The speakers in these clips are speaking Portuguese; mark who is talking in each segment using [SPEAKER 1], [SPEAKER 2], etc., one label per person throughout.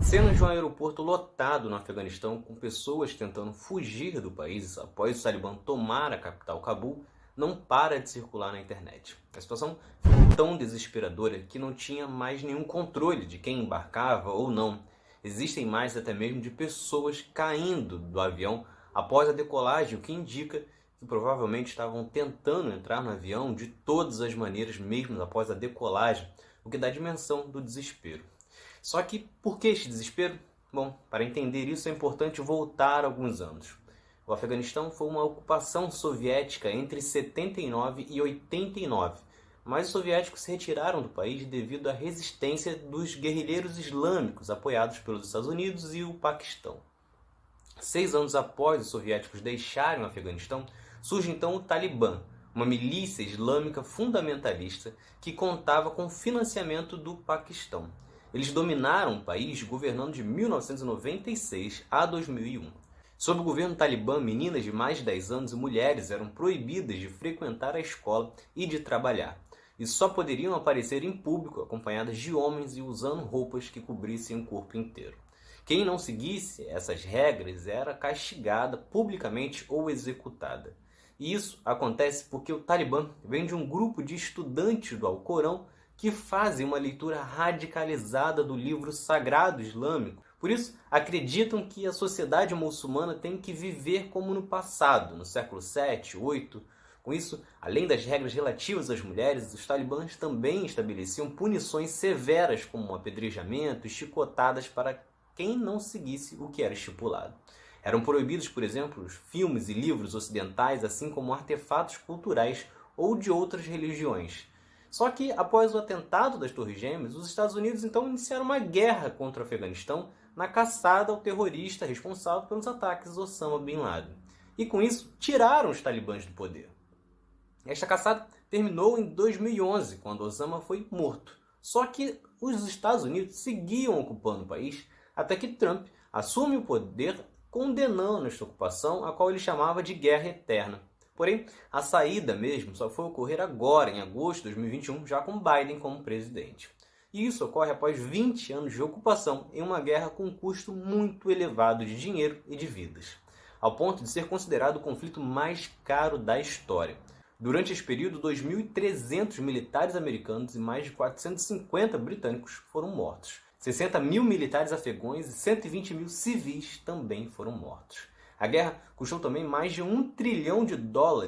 [SPEAKER 1] Cenas de um aeroporto lotado no Afeganistão, com pessoas tentando fugir do país após o Talibã tomar a capital Cabul, não para de circular na internet. A situação ficou tão desesperadora que não tinha mais nenhum controle de quem embarcava ou não. Existem imagens até mesmo de pessoas caindo do avião após a decolagem, o que indica que provavelmente estavam tentando entrar no avião de todas as maneiras, mesmo após a decolagem, o que dá a dimensão do desespero. Só que por que este desespero? Bom, para entender isso é importante voltar alguns anos. O Afeganistão foi uma ocupação soviética entre 79 e 89, mas os soviéticos se retiraram do país devido à resistência dos guerrilheiros islâmicos apoiados pelos Estados Unidos e o Paquistão. 6 anos após os soviéticos deixarem o Afeganistão, surge então o Talibã, uma milícia islâmica fundamentalista que contava com financiamento do Paquistão. Eles dominaram o país governando de 1996 a 2001. Sob o governo talibã, meninas de mais de 10 anos e mulheres eram proibidas de frequentar a escola e de trabalhar. E só poderiam aparecer em público acompanhadas de homens e usando roupas que cobrissem o corpo inteiro. Quem não seguisse essas regras era castigada publicamente ou executada. E isso acontece porque o Talibã vem de um grupo de estudantes do Alcorão que fazem uma leitura radicalizada do livro sagrado islâmico. Por isso, acreditam que a sociedade muçulmana tem que viver como no passado, no século 7, 8. Com isso, além das regras relativas às mulheres, os talibãs também estabeleciam punições severas como apedrejamento e chicotadas para quem não seguisse o que era estipulado. Eram proibidos, por exemplo, os filmes e livros ocidentais, assim como artefatos culturais ou de outras religiões. Só que, após o atentado das Torres Gêmeas, os Estados Unidos então iniciaram uma guerra contra o Afeganistão na caçada ao terrorista responsável pelos ataques de Osama Bin Laden. E com isso, tiraram os talibãs do poder. Esta caçada terminou em 2011, quando Osama foi morto. Só que os Estados Unidos seguiam ocupando o país até que Trump assume o poder condenando esta ocupação, a qual ele chamava de Guerra Eterna. Porém, a saída mesmo só foi ocorrer agora, em agosto de 2021, já com Biden como presidente. E isso ocorre após 20 anos de ocupação em uma guerra com um custo muito elevado de dinheiro e de vidas, ao ponto de ser considerado o conflito mais caro da história. Durante esse período, 2.300 militares americanos e mais de 450 britânicos foram mortos. 60 mil militares afegãos e 120 mil civis também foram mortos. A guerra custou também mais de $1 trilhão,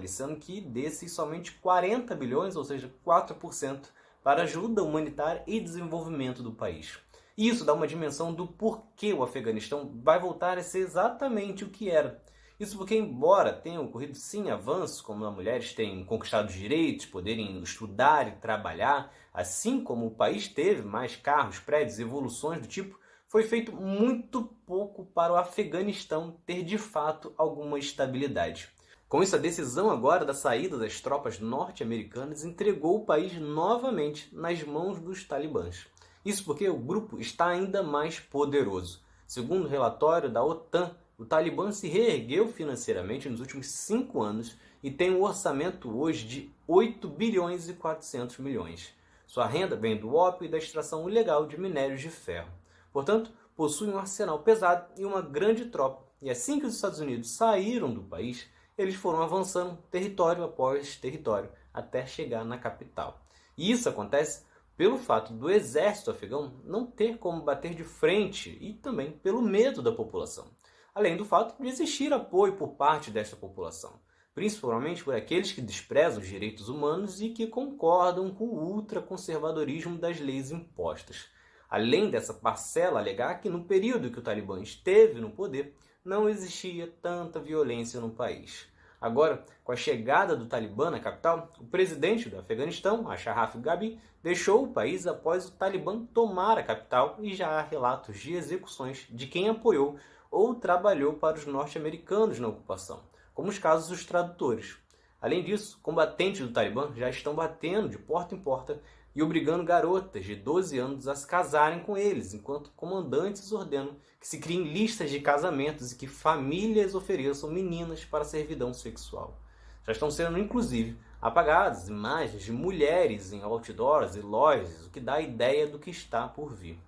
[SPEAKER 1] sendo que desses somente 40 bilhões, ou seja, 4%, para ajuda humanitária e desenvolvimento do país. E isso dá uma dimensão do porquê o Afeganistão vai voltar a ser exatamente o que era. Isso porque, embora tenham ocorrido sim avanços, como as mulheres têm conquistado os direitos, poderem estudar e trabalhar, assim como o país teve mais carros, prédios e evoluções do tipo, foi feito muito pouco para o Afeganistão ter de fato alguma estabilidade. Com isso, a decisão agora da saída das tropas norte-americanas entregou o país novamente nas mãos dos talibãs. Isso porque o grupo está ainda mais poderoso. Segundo o relatório da OTAN, o Talibã se reergueu financeiramente nos últimos 5 anos e tem um orçamento hoje de 8 bilhões e 400 milhões. Sua renda vem do ópio e da extração ilegal de minérios de ferro. Portanto, possui um arsenal pesado e uma grande tropa. E assim que os Estados Unidos saíram do país, eles foram avançando território após território até chegar na capital. E isso acontece pelo fato do exército afegão não ter como bater de frente e também pelo medo da população. Além do fato de existir apoio por parte desta população, principalmente por aqueles que desprezam os direitos humanos e que concordam com o ultraconservadorismo das leis impostas. Além dessa parcela alegar que no período que o Talibã esteve no poder, não existia tanta violência no país. Agora, com a chegada do Talibã na capital, o presidente do Afeganistão, Ashraf Ghani, deixou o país após o Talibã tomar a capital e já há relatos de execuções de quem apoiou ou trabalhou para os norte-americanos na ocupação, como os casos dos tradutores. Além disso, combatentes do Talibã já estão batendo de porta em porta e obrigando garotas de 12 anos a se casarem com eles, enquanto comandantes ordenam que se criem listas de casamentos e que famílias ofereçam meninas para servidão sexual. Já estão sendo, inclusive, apagadas imagens de mulheres em outdoors e lojas, o que dá a ideia do que está por vir.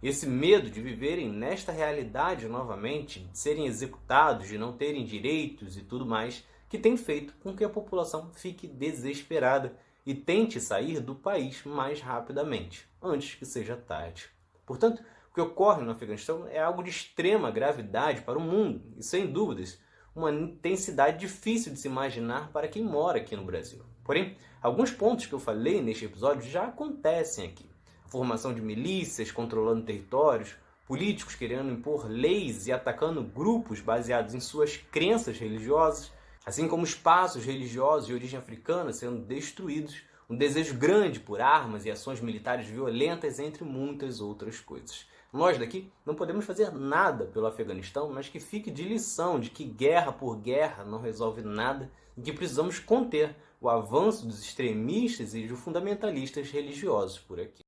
[SPEAKER 1] Esse medo de viverem nesta realidade novamente, de serem executados, de não terem direitos e tudo mais, que tem feito com que a população fique desesperada e tente sair do país mais rapidamente, antes que seja tarde. Portanto, o que ocorre no Afeganistão é algo de extrema gravidade para o mundo e, sem dúvidas, uma intensidade difícil de se imaginar para quem mora aqui no Brasil. Porém, alguns pontos que eu falei neste episódio já acontecem aqui. A formação de milícias controlando territórios, políticos querendo impor leis e atacando grupos baseados em suas crenças religiosas, assim como espaços religiosos de origem africana sendo destruídos, um desejo grande por armas e ações militares violentas, entre muitas outras coisas. Nós daqui não podemos fazer nada pelo Afeganistão, mas que fique de lição de que guerra por guerra não resolve nada e que precisamos conter o avanço dos extremistas e dos fundamentalistas religiosos por aqui.